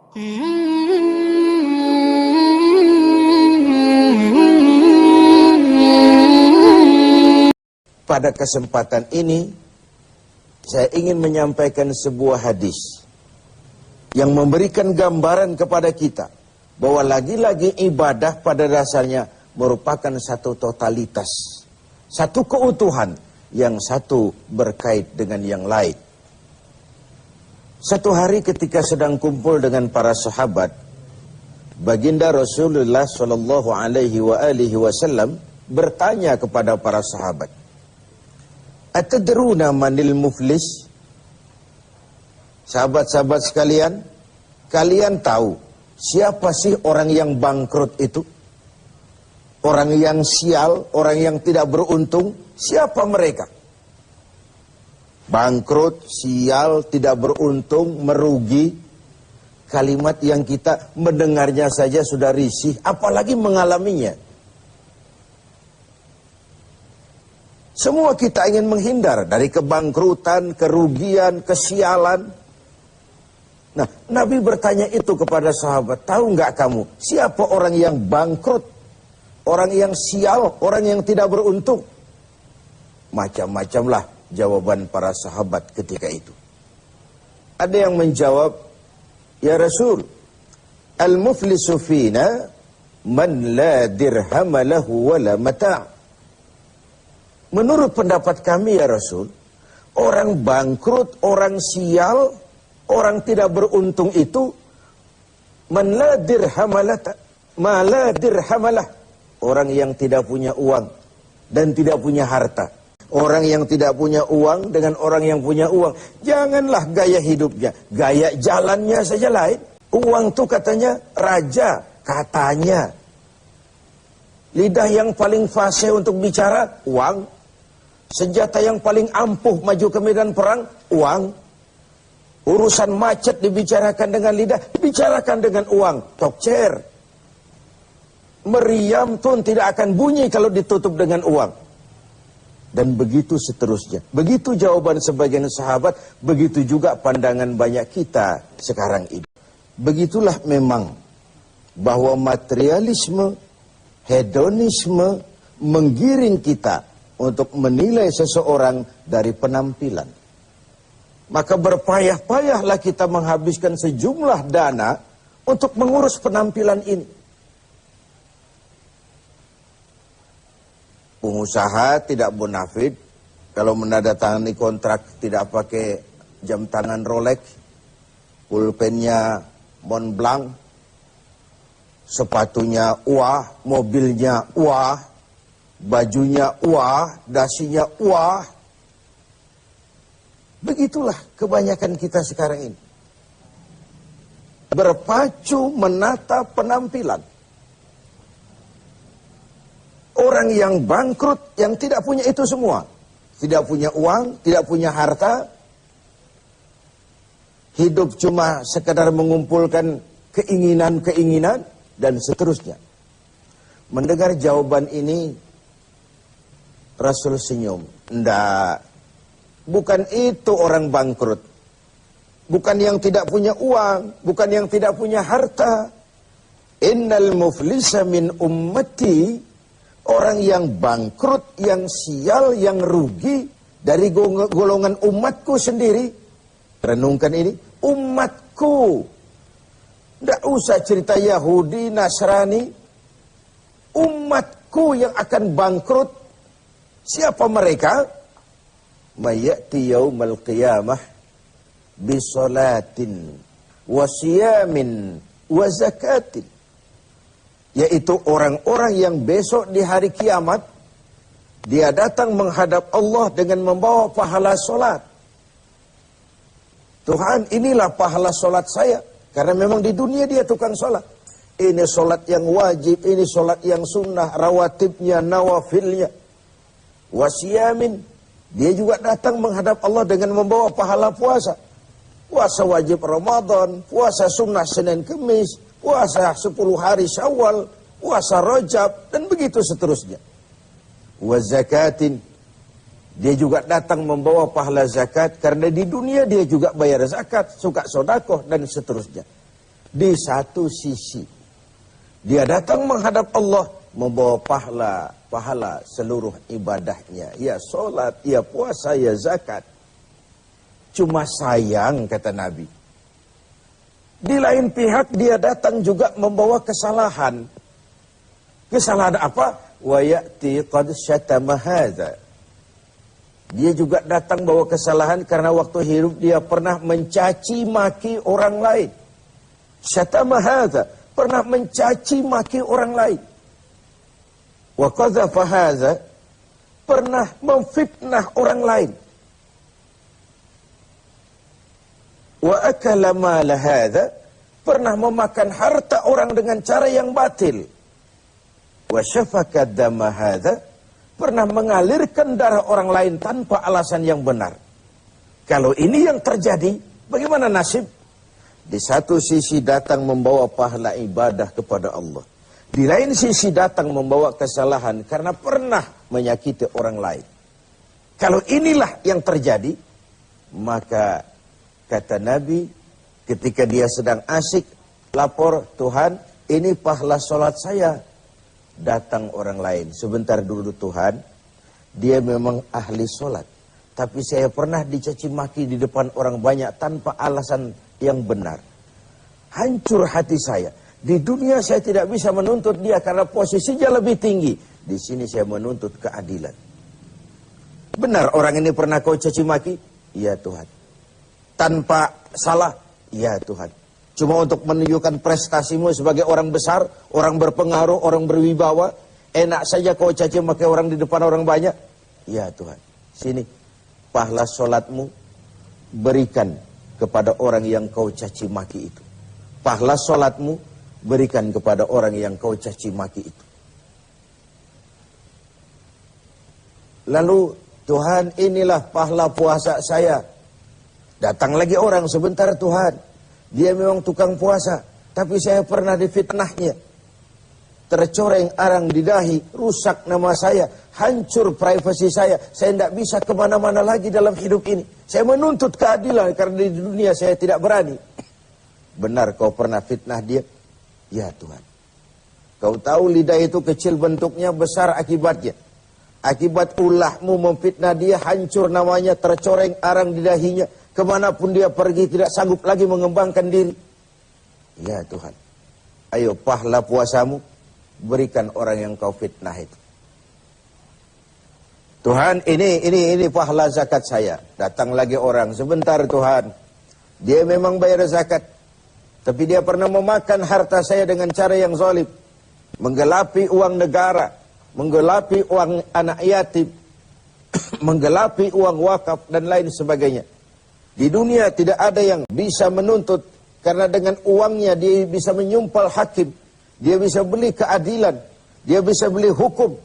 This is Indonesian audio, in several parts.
Pada kesempatan ini, saya ingin menyampaikan sebuah hadis yang memberikan gambaran kepada kita bahwa lagi-lagi ibadah pada dasarnya merupakan satu totalitas, satu keutuhan, yang satu berkait dengan yang lain. Satu hari ketika sedang kumpul dengan para sahabat, baginda Rasulullah Shallallahu Alaihi Wasallam bertanya kepada para sahabat, "Atadruna manil muflis?" Sahabat-sahabat sekalian, kalian tahu siapa sih orang yang bangkrut itu? Orang yang sial, orang yang tidak beruntung, siapa mereka? Bangkrut, sial, tidak beruntung, merugi. Kalimat yang kita mendengarnya saja sudah risih, apalagi mengalaminya. Semua kita ingin menghindar dari kebangkrutan, kerugian, kesialan. Nah, Nabi bertanya itu kepada sahabat, tahu nggak kamu siapa orang yang bangkrut, orang yang sial, orang yang tidak beruntung? Macam-macamlah jawaban para sahabat ketika itu. Ada yang menjawab, "Ya Rasul, al-muflisu fina man la dirham lahu wa la mata'." Menurut pendapat kami ya Rasul, orang bangkrut, orang sial, orang tidak beruntung itu man la dirham lahu ma la dirham lahu, orang yang tidak punya uang dan tidak punya harta. Orang yang tidak punya uang dengan orang yang punya uang, janganlah gaya hidupnya, gaya jalannya saja lain. Uang tuh katanya raja, katanya. Lidah yang paling fasih untuk bicara, uang. Senjata yang paling ampuh maju ke medan perang, uang. Urusan macet dibicarakan dengan lidah, bicarakan dengan uang, tokcer. Meriam pun tidak akan bunyi kalau ditutup dengan uang. Dan begitu seterusnya. Begitu jawaban sebagian sahabat, begitu juga pandangan banyak kita sekarang ini. Begitulah memang bahwa materialisme, hedonisme menggiring kita untuk menilai seseorang dari penampilan. Maka berpayah-payahlah kita menghabiskan sejumlah dana untuk mengurus penampilan ini. Pengusaha tidak bonafid kalau menandatangani kontrak tidak pakai jam tangan Rolex, pulpennya Montblanc, sepatunya wah, mobilnya wah, bajunya wah, dasinya wah. Begitulah kebanyakan kita sekarang ini. Berpacu menata penampilan. Orang yang bangkrut, yang tidak punya itu semua. Tidak punya uang, tidak punya harta. Hidup cuma sekadar mengumpulkan keinginan-keinginan, dan seterusnya. Mendengar jawaban ini, Rasul senyum. Nggak, bukan itu orang bangkrut. Bukan yang tidak punya uang, bukan yang tidak punya harta. Innal muflisa min ummati, orang yang bangkrut, yang sial, yang rugi dari golongan umatku sendiri. Renungkan ini, umatku. Tidak usah cerita Yahudi, Nasrani. Umatku yang akan bangkrut. Siapa mereka? Mayati yaumal qiyamah bisolatin wa siyamin wa zakatin. Yaitu orang-orang yang besok di hari kiamat, dia datang menghadap Allah dengan membawa pahala solat. Tuhan, inilah pahala solat saya. Karena memang di dunia dia tukang solat. Ini solat yang wajib, ini solat yang sunnah, rawatibnya, nawafilnya. Wasiyamin, dia juga datang menghadap Allah dengan membawa pahala puasa. Puasa wajib Ramadan, puasa sunnah Senin Kemis, puasa 10 hari Syawal, puasa Rajab, dan begitu seterusnya. Wa zakatin, dia juga datang membawa pahala zakat, karena di dunia dia juga bayar zakat, suka sodakoh, dan seterusnya. Di satu sisi, dia datang menghadap Allah, membawa pahala seluruh ibadahnya. Ya sholat, ya puasa, ya zakat. Cuma sayang, kata Nabi, di lain pihak dia datang juga membawa kesalahan. Kesalahan apa? Wa ya'ti qad syatama hadza. Dia juga datang bawa kesalahan karena waktu hidup dia pernah mencaci maki orang lain. Syatama hadza, pernah mencaci maki orang lain. Wa qadzafa hadza, pernah memfitnah orang lain. Wa akala mala hadza, pernah memakan harta orang dengan cara yang batil. Wa syafaka dama hadza, pernah mengalirkan darah orang lain tanpa alasan yang benar. Kalau ini yang terjadi, bagaimana nasib? Di satu sisi datang membawa pahala ibadah kepada Allah. Di lain sisi datang membawa kesalahan karena pernah menyakiti orang lain. Kalau inilah yang terjadi, maka kata Nabi, ketika dia sedang asik, lapor, Tuhan, ini pahala sholat saya. Datang orang lain, sebentar dulu Tuhan, dia memang ahli sholat. Tapi saya pernah dicaci maki di depan orang banyak tanpa alasan yang benar. Hancur hati saya. Di dunia saya tidak bisa menuntut dia karena posisinya lebih tinggi. Di sini saya menuntut keadilan. Benar orang ini pernah kau caci maki? Iya Tuhan. Tanpa salah, ya Tuhan. Cuma untuk menunjukkan prestasimu sebagai orang besar, orang berpengaruh, orang berwibawa. Enak saja kau caci maki orang di depan orang banyak. Ya Tuhan, sini pahala sholatmu berikan kepada orang yang kau caci maki itu. Pahala sholatmu berikan kepada orang yang kau caci maki itu. Lalu Tuhan, inilah pahala puasa saya. Datang lagi orang, sebentar Tuhan, dia memang tukang puasa, tapi saya pernah difitnahnya. Tercoreng arang di dahi, rusak nama saya, hancur privasi saya tidak bisa kemana-mana lagi dalam hidup ini. Saya menuntut keadilan karena di dunia saya tidak berani. Benar kau pernah fitnah dia? Ya Tuhan. Kau tahu lidah itu kecil bentuknya, besar akibatnya. Akibat ulahmu memfitnah dia, hancur namanya, tercoreng arang di dahinya. Kemanapun dia pergi tidak sanggup lagi mengembangkan diri. Ya Tuhan, ayo pahala puasamu berikan orang yang kau fitnah itu. Tuhan, ini pahala zakat saya. Datang lagi orang, sebentar Tuhan, dia memang bayar zakat, tapi dia pernah memakan harta saya dengan cara yang zalim, menggelapi uang negara, menggelapi uang anak yatim, menggelapi uang wakaf dan lain sebagainya. Di dunia tidak ada yang bisa menuntut karena dengan uangnya dia bisa menyumpal hakim, dia bisa beli keadilan, dia bisa beli hukum.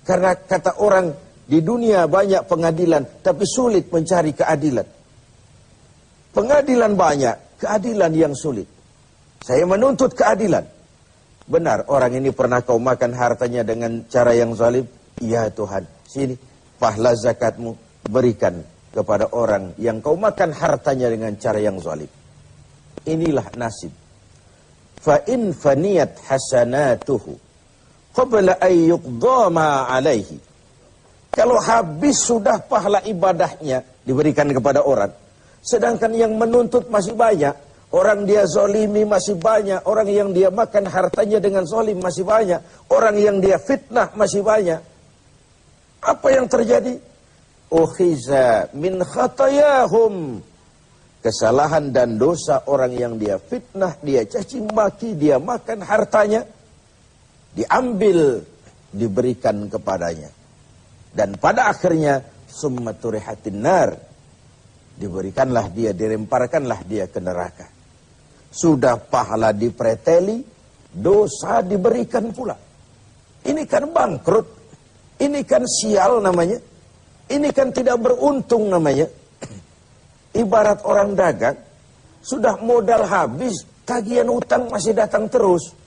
Karena kata orang di dunia banyak pengadilan tapi sulit mencari keadilan. Pengadilan banyak, keadilan yang sulit. Saya menuntut keadilan. Benar orang ini pernah kau makan hartanya dengan cara yang zalim? Ya Tuhan, sini pahala zakatmu berikan kepada orang yang kau makan hartanya dengan cara yang zalim. Inilah nasib. Fa in faniyat hasanatuhu qabla an yuqda ma alaihi. Kalau habis sudah pahala ibadahnya diberikan kepada orang, sedangkan yang menuntut masih banyak, orang dia zalimi masih banyak, orang yang dia makan hartanya dengan zalim masih banyak, orang yang dia fitnah masih banyak. Apa yang terjadi? Ukhiza min khatayahum. Kesalahan dan dosa orang yang dia fitnah, dia caci maki, dia makan hartanya, diambil, diberikan kepadanya. Dan pada akhirnya summa turihatin nar, diberikanlah dia, dilemparkanlah dia ke neraka. Sudah pahala dipreteli, dosa diberikan pula. Ini kan bangkrut, ini kan sial namanya. Ini kan tidak beruntung namanya. Ibarat orang dagang, sudah modal habis, tagihan utang masih datang terus.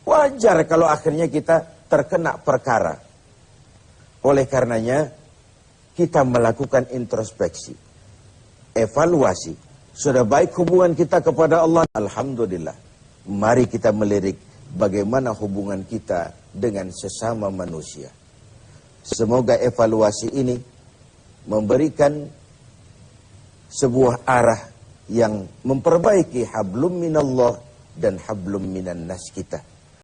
Wajar kalau akhirnya kita terkena perkara. Oleh karenanya, kita melakukan introspeksi, evaluasi. Sudah baik hubungan kita kepada Allah, alhamdulillah. Mari kita melirik bagaimana hubungan kita dengan sesama manusia. Semoga evaluasi ini memberikan sebuah arah yang memperbaiki hablum minallah dan hablum minan nas kita.